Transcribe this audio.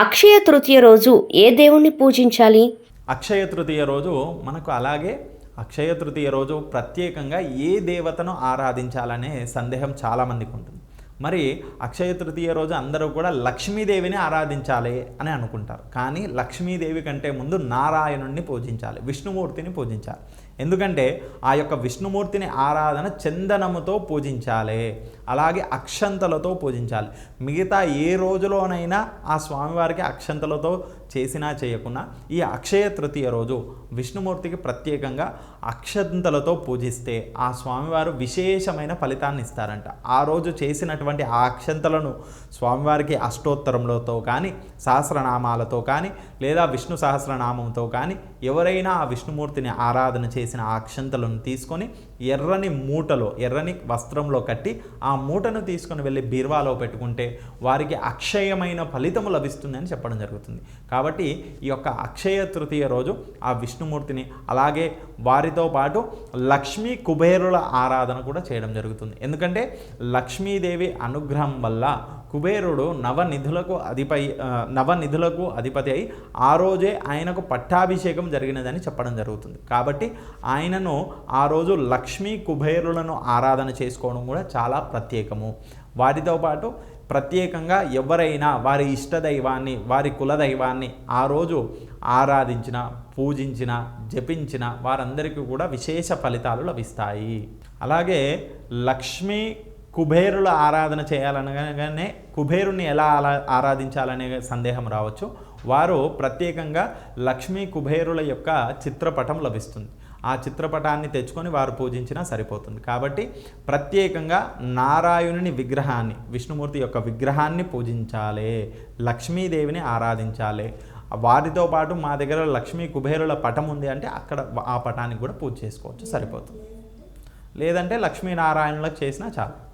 అక్షయ తృతీయ రోజు ఏ దేవుణ్ణి పూజించాలి? అక్షయ తృతీయ రోజు మనకు అలాగే అక్షయ తృతీయ రోజు ప్రత్యేకంగా ఏ దేవతను ఆరాధించాలనే సందేహం చాలామందికి ఉంటుంది. మరి అక్షయ తృతీయ రోజు అందరూ కూడా లక్ష్మీదేవిని ఆరాధించాలి అని అనుకుంటారు. కానీ లక్ష్మీదేవి కంటే ముందు నారాయణుణ్ణి పూజించాలి, విష్ణుమూర్తిని పూజించాలి. ఎందుకంటే ఆ యొక్క విష్ణుమూర్తిని ఆరాధన చందనముతో పూజించాలి, అలాగే అక్షంతలతో పూజించాలి. మిగతా ఏ రోజులోనైనా ఆ స్వామివారికి అక్షంతలతో చేసినా చేయకున్నా ఈ అక్షయ తృతీయ రోజు విష్ణుమూర్తికి ప్రత్యేకంగా అక్షంతలతో పూజిస్తే ఆ స్వామివారు విశేషమైన ఫలితాన్ని ఇస్తారంట. ఆ రోజు చేసినటువంటి ఆ అక్షంతలను స్వామివారికి అష్టోత్తరములతో కానీ, సహస్రనామాలతో కానీ, లేదా విష్ణు సహస్రనామంతో కానీ ఎవరైనా ఆ విష్ణుమూర్తిని ఆరాధన చేసిన ఆ అక్షంతలను తీసుకొని ఎర్రని మూటలో, ఎర్రని వస్త్రంలో కట్టి ఆ మూటను తీసుకొని వెళ్ళి బీర్వాలో పెట్టుకుంటే వారికి అక్షయమైన ఫలితము లభిస్తుందని చెప్పడం జరుగుతుంది. కాబట్టి ఈ యొక్క అక్షయ తృతీయ రోజు ఆ విష్ణుమూర్తిని, అలాగే వారితో పాటు లక్ష్మీ కుబేరుల ఆరాధన కూడా చేయడం జరుగుతుంది. ఎందుకంటే లక్ష్మీదేవి అనుగ్రహం వల్ల కుబేరుడు నవనిధులకు అధిపతి అయి ఆ రోజే ఆయనకు పట్టాభిషేకం జరిగినదని చెప్పడం జరుగుతుంది. కాబట్టి ఆయనను ఆ రోజు లక్ష్మీ కుబేరులను ఆరాధన చేసుకోవడం కూడా చాలా ప్రత్యేకము. వారితో పాటు ప్రత్యేకంగా ఎవరైనా వారి ఇష్టదైవాన్ని, వారి కులదైవాన్ని ఆ రోజు ఆరాధించిన, పూజించిన, జపించిన వారందరికీ కూడా విశేష ఫలితాలు లభిస్తాయి. అలాగే లక్ష్మీ కుబేరుల ఆరాధన చేయాలనగానే కుబేరుని ఎలా ఆరాధించాలనే సందేహం రావచ్చు. వారు ప్రత్యేకంగా లక్ష్మీ కుబేరుల యొక్క చిత్రపటం లభిస్తుంది. ఆ చిత్రపటాన్ని తెచ్చుకొని వారు పూజించినా సరిపోతుంది. కాబట్టి ప్రత్యేకంగా నారాయణుని విగ్రహాన్ని, విష్ణుమూర్తి యొక్క విగ్రహాన్ని పూజించాలి, లక్ష్మీదేవిని ఆరాధించాలి. వారితో పాటు మా దగ్గర లక్ష్మీ కుబేరుల పటం ఉంది అంటే అక్కడ ఆ పటానికి కూడా పూజ చేసుకోవచ్చు, సరిపోతుంది. లేదంటే లక్ష్మీనారాయణులకు చేసినా చాలు.